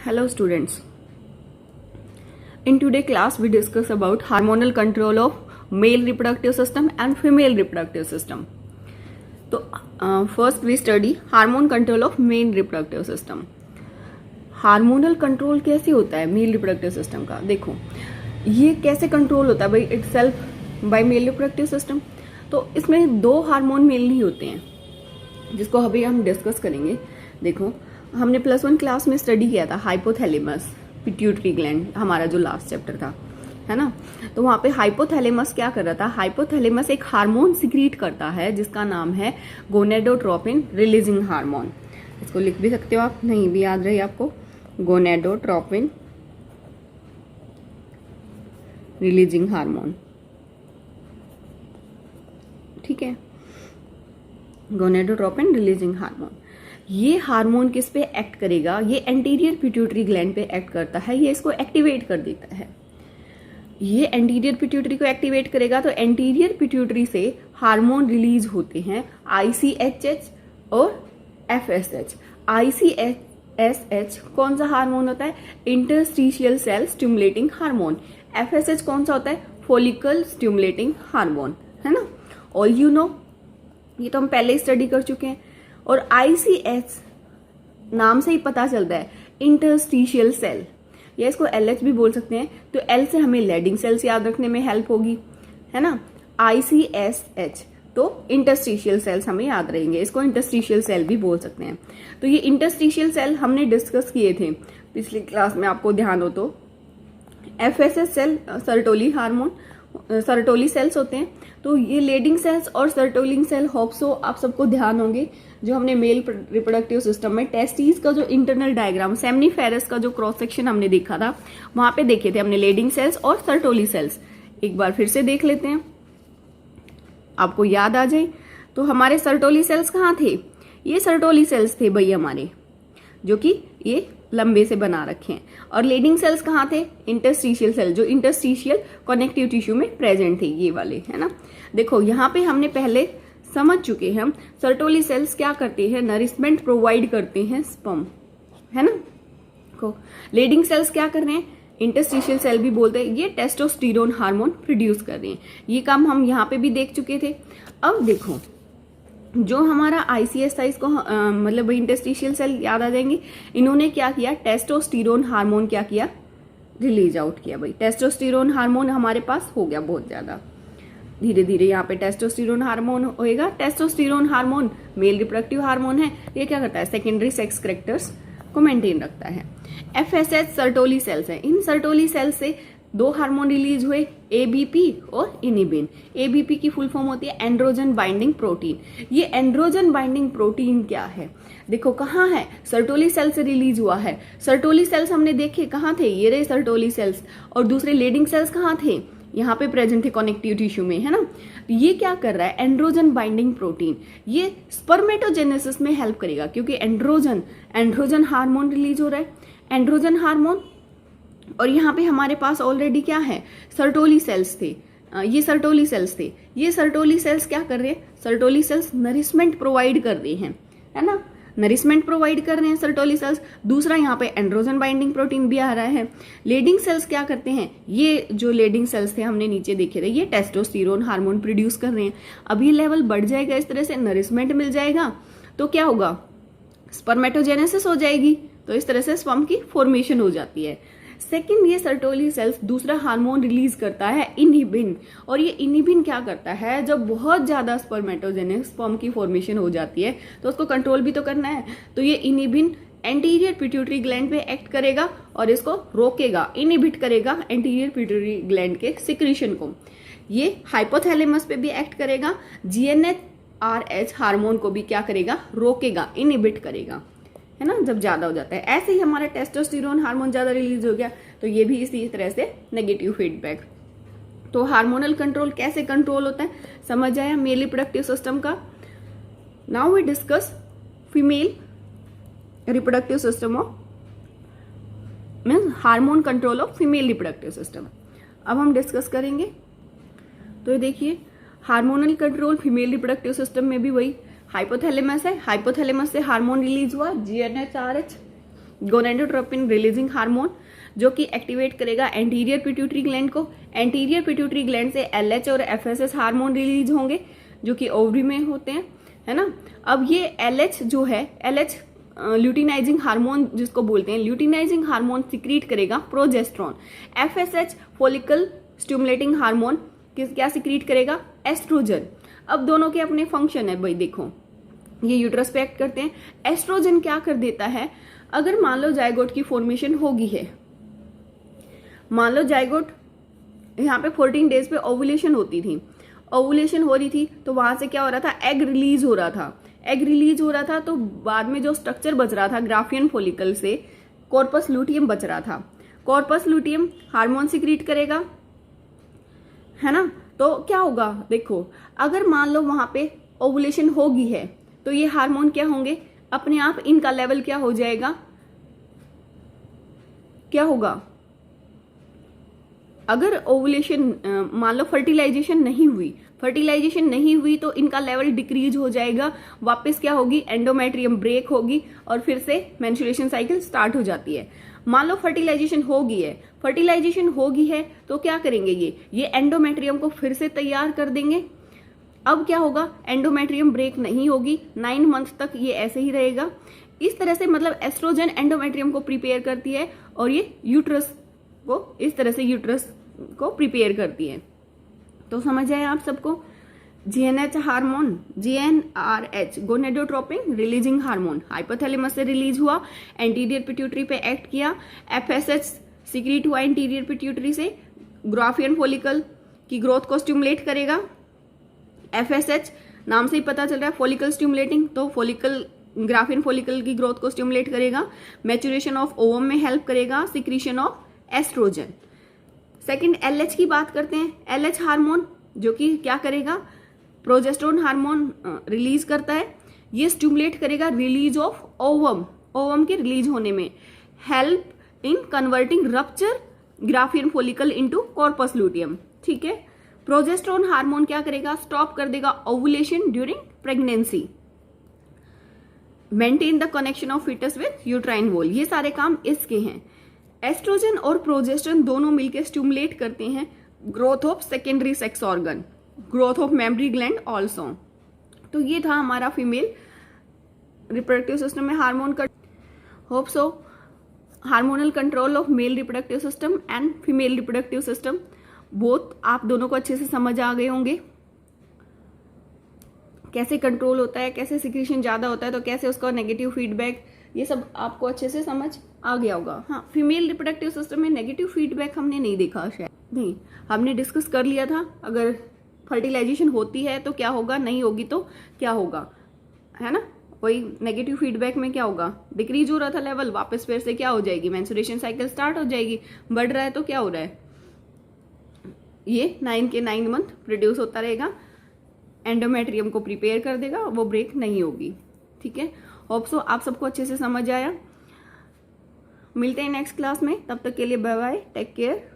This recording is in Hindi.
Hello students. In today's class we discuss about hormonal control of male reproductive system and female reproductive system. तो first we study hormone control of male reproductive system. Hormonal control कैसे होता है मेल रिप्रोडक्टिव सिस्टम का? देखो ये कैसे कंट्रोल होता है भाई itself by male reproductive system. तो इसमें दो हार्मोन मेनली होते हैं जिसको अभी हम डिस्कस करेंगे. देखो हमने +1 क्लास में स्टडी किया था हाइपोथैलेमस पिट्यूटरी ग्लैंड, हमारा जो लास्ट चैप्टर था, है ना. तो वहां पे हाइपोथैलेमस क्या कर रहा था? हाइपोथैलेमस एक हार्मोन सिक्रीट करता है जिसका नाम है गोनेडोट्रोपिन रिलीजिंग हार्मोन. इसको लिख भी सकते हो आप, नहीं भी याद रही आपको, गोनेडोट्रोपिन रिलीजिंग हार्मोन. ठीक है, गोनेडोट्रोपिन रिलीजिंग हार्मोन. ये हार्मोन किस पे एक्ट करेगा? ये एंटीरियर पिट्यूटरी ग्लैंड पे एक्ट करता है, ये इसको एक्टिवेट कर देता है. ये एंटीरियर पिट्यूटरी को एक्टिवेट करेगा तो एंटीरियर पिट्यूटरी से हार्मोन रिलीज होते हैं ICHH और FSH. ICSH कौन सा हार्मोन होता है? Interstitial cell stimulating hormone. FSH कौन सा होता है? फॉलिकल स्टिमुलेटिंग हार्मोन, है ना. ऑल यू नो, ये तो हम पहले ही स्टडी कर चुके हैं. और ICH नाम से ही पता चलता है इंटरस्टिशियल सेल, या इसको LH भी बोल सकते हैं. तो L से हमें लेडिंग सेल्स याद रखने में हेल्प होगी, है ना. ICSH तो इंटरस्टिशियल सेल्स हमें याद रहेंगे, इसको इंटरस्टिशियल सेल भी बोल सकते हैं. तो ये इंटरस्टिशियल सेल हमने डिस्कस किए थे पिछली क्लास में, आपको ध्यान हो तो. FSH cell Sertoli hormone, Sertoli cells होते हैं. तो ये लेडिंग सेल्स और सर्टोलिंग सेल होप्सो आप सबको ध्यान होंगे, जो हमने मेल रिप्रोडक्टिव सिस्टम में टेस्टिस का जो इंटरनल डायग्राम, सेमनीफेरस का जो क्रॉस सेक्शन हमने देखा था, वहां पे देखे थे हमने लेडिंग सेल्स और सर्टोली सेल्स. एक बार फिर से देख लेते हैं, आपको याद आ जाए. तो हमारे सर्टोली सेल्स कहाँ थे? ये सर्टोली सेल्स थे भाई हमारे, जो कि ये लंबे से बना रखे हैं. और लेडिंग सेल्स कहाँ थे? इंटरस्टिशियल सेल, जो इंटरस्टिशियल कनेक्टिव टिश्यू में प्रेजेंट थे, ये वाले, है ना. देखो यहाँ पे हमने पहले समझ चुके हैं, सर्टोली सेल्स क्या करते हैं? नरिशमेंट प्रोवाइड करते हैं स्पर्म, है ना. को लेडिंग सेल्स क्या कर रहे हैं? इंटरस्टिशियल सेल भी बोलते हैं, ये टेस्टोस्टेरोन हार्मोन प्रोड्यूस कर रहे हैं. ये काम हम यहाँ पे भी देख चुके थे. अब देखो जो हमारा ICS था, इसको मतलब इंटरस्टिशियल सेल याद आ जाएंगे. इन्होंने क्या किया? टेस्टोस्टेरोन हार्मोन क्या किया? रिलीज आउट किया भाई. टेस्टोस्टेरोन हार्मोन हमारे पास हो गया बहुत ज्यादा. धीरे धीरे यहाँ पे टेस्टोस्टेरोन हार्मोन होएगा. Testosterone hormone male reproductive hormone है. ये क्या करता है? सेकेंडरी सेक्स कैरेक्टर्स को मेंटेन रखता है. FSH सर्टोली सेल्स है. इन सर्टोली सेल्स से दो हार्मोन रिलीज हुए, ABP और इनिबिन. ABP की फुल फॉर्म होती है एंड्रोजन बाइंडिंग प्रोटीन. ये एंड्रोजन बाइंडिंग प्रोटीन क्या है? देखो कहाँ है? सर्टोली सेल से रिलीज हुआ है. सर्टोली सेल्स हमने देखे कहाँ थे? ये रहे सर्टोली सेल्स. और दूसरे लेडिंग सेल्स कहाँ थे? यहाँ पे प्रेजेंट थे कनेक्टिव टिश्यू में, है ना. ये क्या कर रहा है? Androgen binding protein. ये स्पर्मेटोजेनेसिस में हेल्प करेगा, क्योंकि एंड्रोजन हार्मोन रिलीज हो रहा है, एंड्रोजन हार्मोन. और यहाँ पे हमारे पास ऑलरेडी क्या है? सर्टोली सेल्स थे. ये सर्टोली सेल्स थे. ये सर्टोली सेल्स क्या कर रहे हैं? सर्टोली सेल्स नरिशमेंट प्रोवाइड कर रहे हैं, है ना. नरिशमेंट प्रोवाइड कर रहे हैं सर्टोली सेल्स. दूसरा यहाँ पे एंड्रोजन बाइंडिंग प्रोटीन भी आ रहा है. लेडिंग सेल्स क्या करते हैं? ये जो लेडिंग सेल्स थे हमने नीचे देखे थे, ये टेस्टोस्टेरोन हार्मोन प्रोड्यूस कर रहे हैं. अब ये लेवल बढ़ जाएगा, इस तरह से नरिशमेंट मिल जाएगा तो क्या होगा? स्पर्मेटोजेनेसिस हो जाएगी. तो इस तरह से स्पर्म की फॉर्मेशन हो जाती है. सेकेंड, ये सर्टोली सेल्स दूसरा हार्मोन रिलीज करता है इनिबिन. और ये इनिबिन क्या करता है? जब बहुत ज्यादा स्पर्मेटोजेनिक स्पर्म की फॉर्मेशन हो जाती है तो उसको कंट्रोल भी तो करना है. तो ये इनिबिन एंटीरियर पिट्यूटरी ग्लैंड पे एक्ट करेगा और इसको रोकेगा, इनिबिट करेगा एंटीरियर पिट्यूटरी ग्लैंड के सिक्रीशन को. ये हाइपोथैलेमस पे भी एक्ट करेगा. GnRH हार्मोन को भी क्या करेगा? रोकेगा, इनिबिट करेगा, है ना, जब ज्यादा हो जाता है. ऐसे ही हमारा टेस्टोस्टेरोन हार्मोन ज्यादा रिलीज हो गया तो ये भी इसी तरह से नेगेटिव फीडबैक. तो हार्मोनल कंट्रोल कैसे कंट्रोल होता है समझ आया मेल रिप्रोडक्टिव सिस्टम का. Now we discuss female reproductive system of means hormone control of female reproductive system. अब हम डिस्कस करेंगे. तो देखिए hormonal control female reproductive system में भी वही हाइपोथैलेमस है. हाइपोथैलेमस से हार्मोन रिलीज हुआ GnRH. गोनेडोट्रोपिन रिलीजिंग हार्मोन, जो कि एक्टिवेट करेगा एंटीरियर पिट्यूटरी ग्लैंड को। एंटीरियर पिट्यूटरी ग्लैंड से LH और FSH हार्मोन रिलीज होंगे, जो कि ओवरी में होते हैं, है ना। अब ये LH जो है, LH ल्यूटिनाइजिंग हार्मोन जिसको बोलते हैं, ल्यूटिनाइजिंग हार्मोन सिक्रीट करेगा progesterone. FSH follicle stimulating hormone क्या सिक्रीट करेगा, एस्ट्रोजन। अब दोनों के अपने फंक्शन है भाई, देखो ये यूट्रस पे एक्ट करते हैं। एस्ट्रोजन क्या कर देता है, अगर मान लो जायगोट की फॉर्मेशन होगी है, मान लो जायगोट यहाँ पे 14 डेज पे ओवुलेशन होती थी, ओवुलेशन हो रही थी, तो वहां से क्या हो रहा था, एग रिलीज हो रहा था। एग रिलीज हो रहा था तो बाद में जो स्ट्रक्चर बच रहा था ग्राफियन फॉलिकल से, कॉर्पस लूटियम बच रहा था। कॉर्पस लूटियम हार्मोन सिक्रीट करेगा, है ना। तो क्या होगा, देखो अगर मान लो वहां पे ओवुलेशन होगी है, तो ये हार्मोन क्या होंगे, अपने आप इनका लेवल क्या हो जाएगा, क्या होगा, अगर ओवुलेशन मान लो फर्टिलाइजेशन नहीं हुई तो इनका लेवल डिक्रीज हो जाएगा, वापस क्या होगी, एंडोमेट्रियम ब्रेक होगी और फिर से मेंस्ट्रुएशन साइकिल स्टार्ट हो जाती है। मान लो फर्टिलाइजेशन होगी है तो क्या करेंगे, ये एंडोमेट्रियम को फिर से तैयार कर देंगे। अब क्या होगा, एंडोमेट्रियम ब्रेक नहीं होगी, 9 मंथ तक ये ऐसे ही रहेगा। इस तरह से मतलब एस्ट्रोजन एंडोमेट्रियम को प्रिपेयर करती है और ये यूट्रस को इस तरह से यूट्रस को प्रिपेयर करती है। तो समझ आए आप सबको। GnH hormone, GnRH gonadotropin releasing hormone, hypothalamus से रिलीज हुआ, एंटीरियर पिट्यूटरी पे एक्ट किया। FSH सिक्रीट हुआ एंटीरियर पिट्यूटरी से, ग्राफियन फॉलिकल की ग्रोथ को स्टिमुलेट करेगा। FSH नाम से ही पता चल रहा है फॉलिकल स्टिमुलेटिंग, तो फॉलिकल ग्राफियन फॉलिकल की ग्रोथ को स्टिमुलेट करेगा। मैच्योरेशन ऑफ ओवम में हेल्प करेगा, secretion of oestrogen. Second LH की बात करते हैं। LH हार्मोन जो कि क्या करेगा, प्रोजेस्टेरोन हार्मोन रिलीज करता है, ये स्टिमुलेट करेगा रिलीज ऑफ ओवम के रिलीज होने में, help in converting rupture Graafian follicle into corpus luteum, ठीक है। प्रोजेस्टेरोन हार्मोन क्या करेगा, स्टॉप कर देगा ovulation during pregnancy, maintain the connection of foetus with uterine wall, ये सारे काम इसके हैं। एस्ट्रोजन और प्रोजेस्टेरोन दोनों मिलकर स्टिमुलेट करते हैं growth of secondary sex organ, growth of mammary gland also. तो ये था हमारा फीमेल रिप्रोडक्टिव सिस्टम में हार्मोन का। Hope so hormonal control of male reproductive system and female reproductive system both आप दोनों को अच्छे से समझ आ गए होंगे, कैसे कंट्रोल होता है, कैसे सिक्रीशन ज्यादा होता है तो कैसे उसका नेगेटिव फीडबैक, ये सब आपको अच्छे से समझ आ गया होगा। हाँ, फीमेल रिप्रोडक्टिव सिस्टम में नेगेटिव फीडबैक हमने नहीं देखा, शायद नहीं, हमने डिस्कस कर लिया था अगर फर्टिलाइजेशन होती है तो क्या होगा, नहीं होगी तो क्या होगा, है ना। वही नेगेटिव फीडबैक में क्या होगा, डिक्रीज हो रहा था लेवल, वापस फिर से क्या हो जाएगी, मेंस्ट्रुएशन साइकिल स्टार्ट हो जाएगी, बढ़ रहा है तो क्या हो रहा है, ये 9 के 9 मंथ प्रोड्यूस होता रहेगा, एंडोमेट्रियम को प्रिपेयर कर देगा, वो ब्रेक नहीं होगी, ठीक है। होप सो आप सबको अच्छे से समझ आया। मिलते हैं नेक्स्ट क्लास में, तब तक के लिए बाय बाय, टेक केयर।